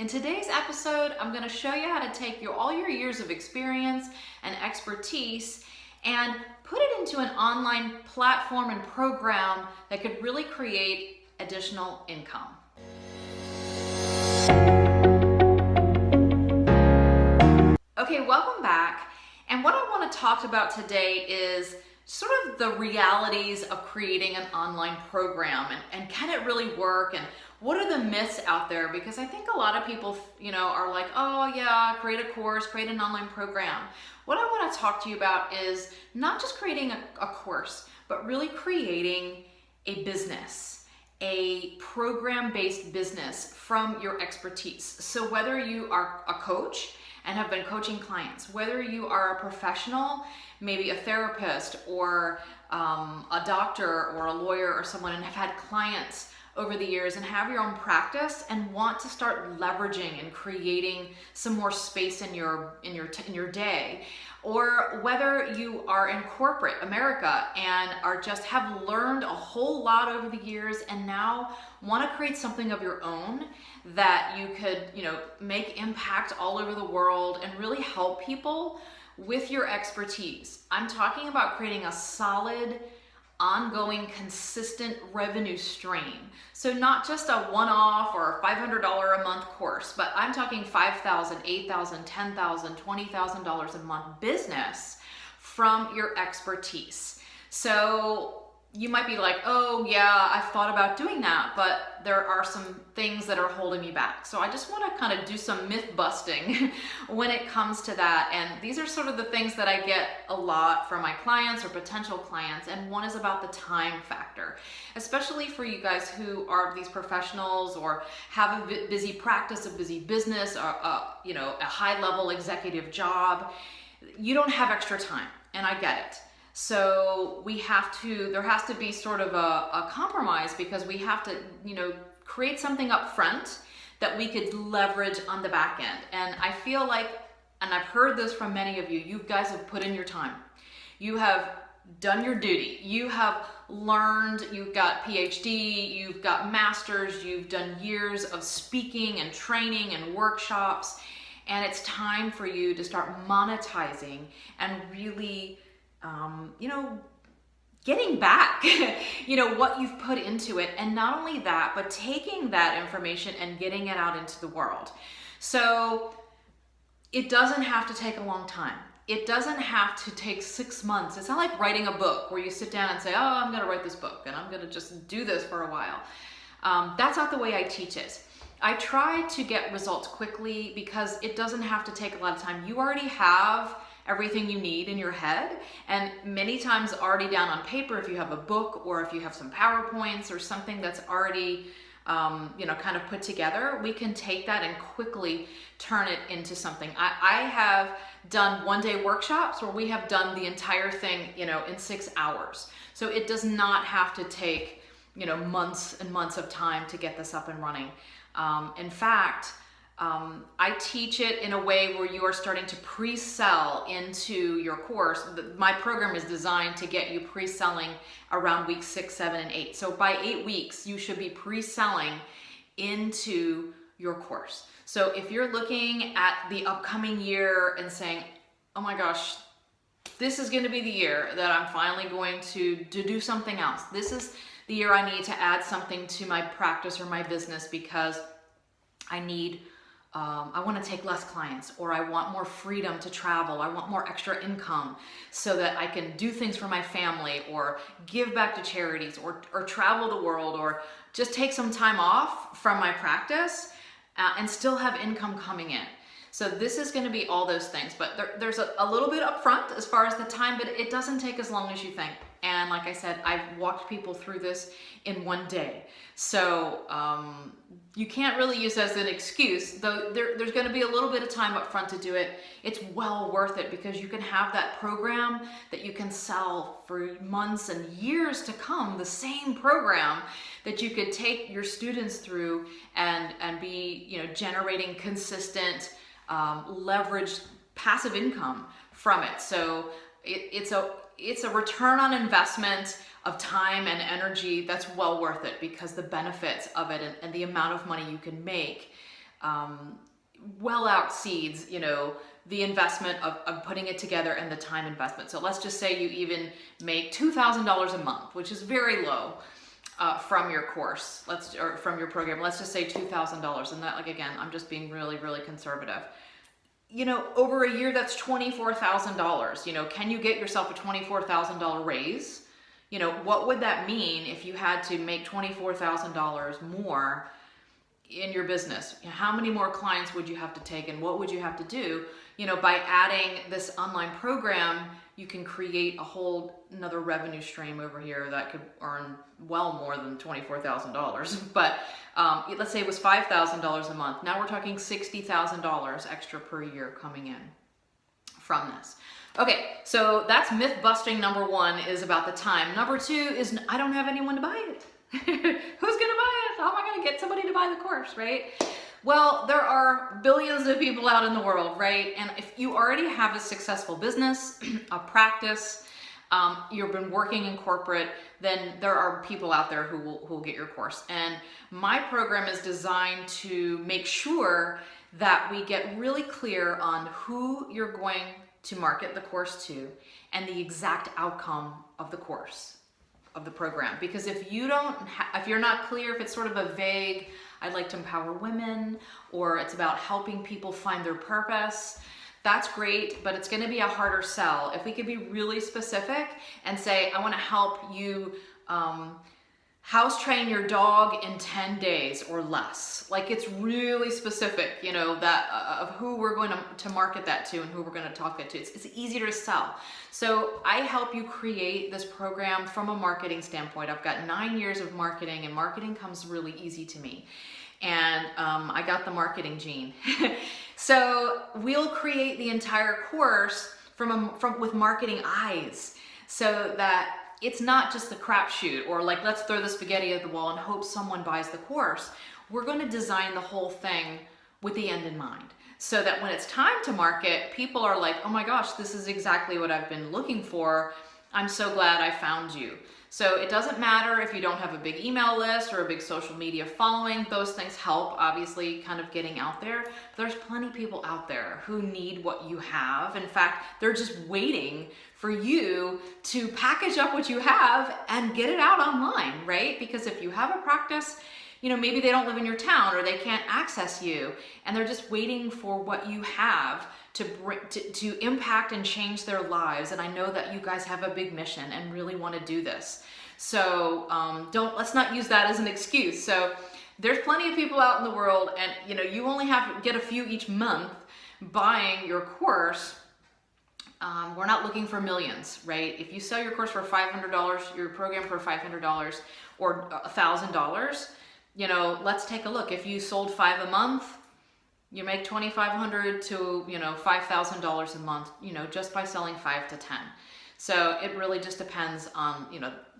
In today's episode, I'm going to show you how to take all your years of experience and expertise and put it into an online platform and program that could really create additional income. Okay, welcome back. And what I want to talk about today is sort of the realities of creating an online program and can it really work, and what are the myths out there? Because I think a lot of people, are like, oh yeah, create a course, create an online program. What I want to talk to you about is not just creating a course, but really creating a business, a program-based business from your expertise. So whether you are a coach and have been coaching clients, whether you are a professional, maybe a therapist or a doctor or a lawyer or someone, and have had clients over the years and have your own practice and want to start leveraging and creating some more space in your day, or whether you are in corporate America and have learned a whole lot over the years and now want to create something of your own that you could make impact all over the world and really help people with your expertise. I'm talking about creating a solid, ongoing, consistent revenue stream. So not just a one-off or a $500 a month course, but I'm talking $5,000, $8,000, $10,000, $20,000 a month business from your expertise. So you might be like, oh yeah, I've thought about doing that, but there are some things that are holding me back. So I just want to kind of do some myth busting when it comes to that. And these are sort of the things that I get a lot from my clients or potential clients. And one is about the time factor, especially for you guys who are these professionals or have a busy practice, a busy business, or a high level executive job. You don't have extra time, and I get it. So there has to be sort of a compromise, because we have to, create something up front that we could leverage on the back end. And I feel like, and I've heard this from many of you, you guys have put in your time. You have done your duty. You have learned, you've got PhD, you've got masters, you've done years of speaking and training and workshops. And it's time for you to start monetizing and really getting back, what you've put into it. And not only that, but taking that information and getting it out into the world. So it doesn't have to take a long time. It doesn't have to take 6 months. It's not like writing a book where you sit down and say, oh, I'm going to write this book and I'm going to just do this for a while. That's not the way I teach it. I try to get results quickly because it doesn't have to take a lot of time. You already have everything you need in your head, and many times already down on paper. If you have a book or if you have some PowerPoints or something that's already kind of put together, we can take that and quickly turn it into something. I have done one-day workshops where we have done the entire thing in 6 hours. So it does not have to take months and months of time to get this up and running. In fact, I teach it in a way where you are starting to pre-sell into your course. My program is designed to get you pre-selling around week 6, 7, and 8. So by 8 weeks, you should be pre-selling into your course. So if you're looking at the upcoming year and saying, oh my gosh, this is going to be the year that I'm finally going to do something else. This is the year I need to add something to my practice or my business because I want to take less clients, or I want more freedom to travel. I want more extra income so that I can do things for my family or give back to charities or travel the world or just take some time off from my practice and still have income coming in. So this is going to be all those things, but there's a little bit up front as far as the time, but it doesn't take as long as you think. And like I said, I've walked people through this in one day. So you can't really use it as an excuse, though there's going to be a little bit of time up front to do it. It's well worth it because you can have that program that you can sell for months and years to come, the same program that you could take your students through and be generating consistent leveraged passive income from it. So it's a return on investment of time and energy that's well worth it, because the benefits of it and the amount of money you can make well exceeds, the investment of putting it together and the time investment. So let's just say you even make $2,000 a month, which is very low from your course, or from your program. Let's just say $2,000, and that, like, again, I'm just being really, really conservative. Over a year, that's $24,000. Can you get yourself a $24,000 raise? What would that mean if you had to make $24,000 more in your business? How many more clients would you have to take, and what would you have to do? By adding this online program, you can create a whole another revenue stream over here that could earn well more than $24,000. But let's say it was $5,000 a month. Now we're talking $60,000 extra per year coming in from this. Okay, so that's myth busting number one, is about the time. Number two is I don't have anyone to buy it. Who's gonna buy it? How am I gonna get somebody to buy the course, right? Well, there are billions of people out in the world, right? And if you already have a successful business, a practice, you've been working in corporate, then there are people out there who will get your course. And my program is designed to make sure that we get really clear on who you're going to market the course to and the exact outcome of the course, of the program. Because if you're not clear, if it's sort of a vague, I'd like to empower women, or it's about helping people find their purpose, that's great, but it's going to be a harder sell. If we could be really specific and say, I want to help you house train your dog in 10 days or less. Like, it's really specific, that of who we're going to market that to and who we're going to talk that to. It's easier to sell. So I help you create this program from a marketing standpoint. I've got 9 years of marketing, and marketing comes really easy to me. And I got the marketing gene. So we'll create the entire course with marketing eyes, so that it's not just a crapshoot, or like, let's throw the spaghetti at the wall and hope someone buys the course. We're going to design the whole thing with the end in mind, so that when it's time to market, people are like, oh my gosh, this is exactly what I've been looking for. I'm so glad I found you. So it doesn't matter if you don't have a big email list or a big social media following. Those things help, obviously, kind of getting out there. There's plenty of people out there who need what you have. In fact, they're just waiting for you to package up what you have and get it out online, right? Because if you have a practice, maybe they don't live in your town, or they can't access you, and they're just waiting for what you have to impact and change their lives. And I know that you guys have a big mission and really want to do this. So let's not use that as an excuse. So there's plenty of people out in the world, and you only have to get a few each month buying your course. We're not looking for millions, right? If you sell your course for $500, your program for $500 or $1,000, let's take a look. If you sold 5 a month, you make $2,500 to $5,000 a month, just by selling 5 to 10. So it really just depends on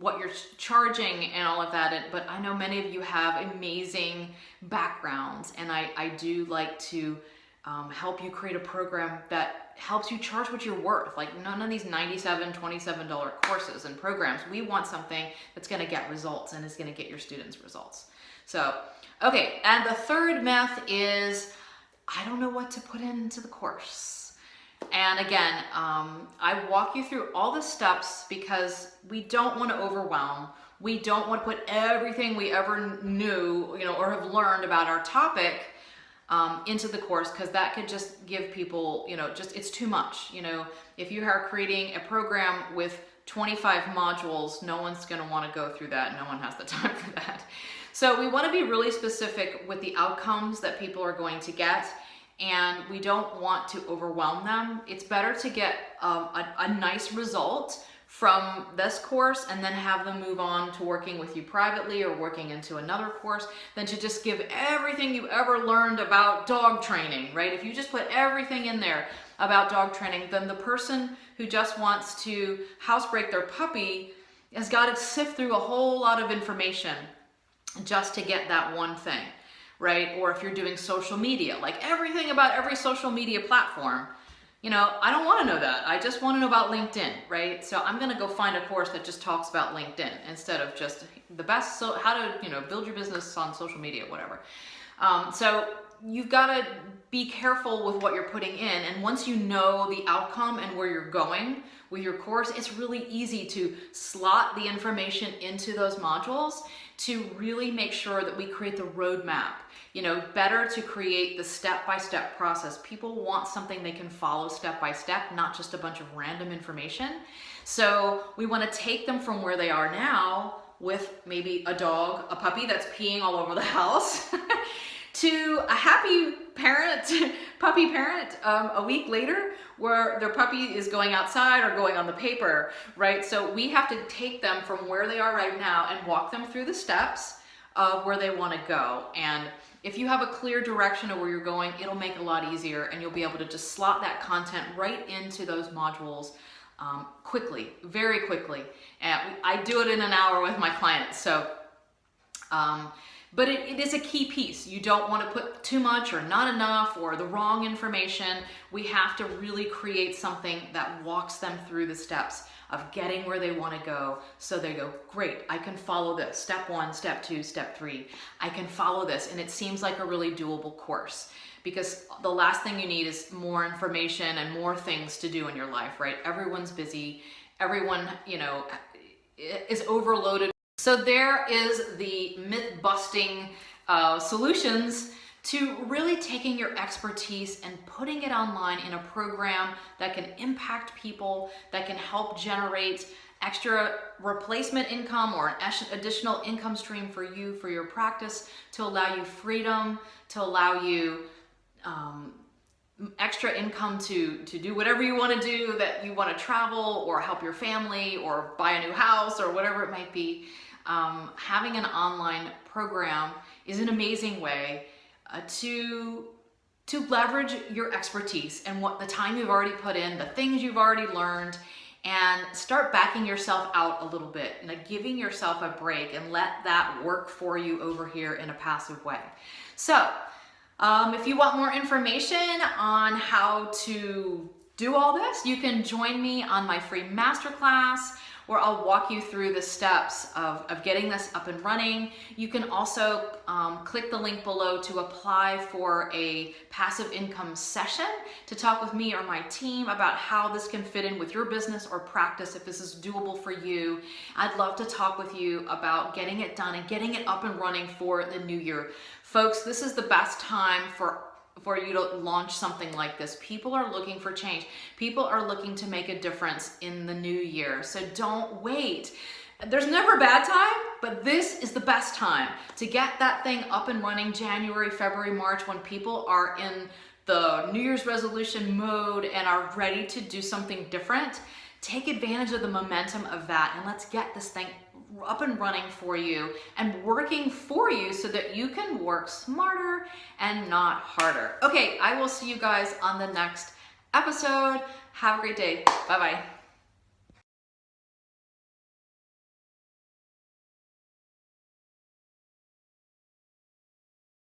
what you're charging and all of that. But I know many of you have amazing backgrounds, and I do like to help you create a program that helps you charge what you're worth. Like, none of these $97, $27 courses and programs. We want something that's going to get results and is going to get your students results. So, okay, and the third myth is, I don't know what to put into the course. And again, I walk you through all the steps because we don't want to overwhelm. We don't want to put everything we ever knew, or have learned about our topic into the course, because that could just give people, it's too much. If you are creating a program with 25 modules, no one's going to want to go through that. No one has the time for that. So we want to be really specific with the outcomes that people are going to get, and we don't want to overwhelm them. It's better to get a nice result from this course and then have them move on to working with you privately or working into another course than to just give everything you ever learned about dog training, right? If you just put everything in there about dog training, then the person who just wants to housebreak their puppy has got to sift through a whole lot of information just to get that one thing, right? Or if you're doing social media, like everything about every social media platform, I don't want to know that. I just want to know about LinkedIn, right? So I'm going to go find a course that just talks about LinkedIn instead of just the best, how to, build your business on social media, whatever. So you've got to be careful with what you're putting in. And once you know the outcome and where you're going with your course, it's really easy to slot the information into those modules to really make sure that we create the roadmap. You know, better to create the step-by-step process. People want something they can follow step by step, not just a bunch of random information. So we want to take them from where they are now with maybe a dog, a puppy that's peeing all over the house, to a happy parent, puppy parent, a week later, where their puppy is going outside or going on the paper, right? So we have to take them from where they are right now and walk them through the steps of where they want to go. And if you have a clear direction of where you're going, it'll make it a lot easier, and you'll be able to just slot that content right into those modules quickly, very quickly. And I do it in an hour with my clients. So, but it is a key piece. You don't want to put too much or not enough or the wrong information. We have to really create something that walks them through the steps of getting where they want to go. So they go, great, I can follow this. Step 1, step 2, step 3. I can follow this. And it seems like a really doable course, because the last thing you need is more information and more things to do in your life, right? Everyone's busy. Everyone, you know, is overloaded. So there is the myth-busting solutions to really taking your expertise and putting it online in a program that can impact people, that can help generate extra replacement income or an additional income stream for you, for your practice, to allow you freedom, to allow you extra income to do whatever you want to do, that you want to travel or help your family or buy a new house or whatever it might be. Having an online program is an amazing way to leverage your expertise and what the time you've already put in, the things you've already learned, and start backing yourself out a little bit and giving yourself a break and let that work for you over here in a passive way. So if you want more information on how to do all this, you can join me on my free masterclass, where I'll walk you through the steps of getting this up and running. You can also click the link below to apply for a passive income session to talk with me or my team about how this can fit in with your business or practice, if this is doable for you. I'd love to talk with you about getting it done and getting it up and running for the new year. Folks, this is the best time for you to launch something like this. People are looking for change. People are looking to make a difference in the new year. So don't wait. There's never a bad time, but this is the best time to get that thing up and running. January, February, March, when people are in the New Year's resolution mode and are ready to do something different. Take advantage of the momentum of that, and let's get this thing up and running for you and working for you so that you can work smarter and not harder. Okay, I will see you guys on the next episode. Have a great day. Bye-bye.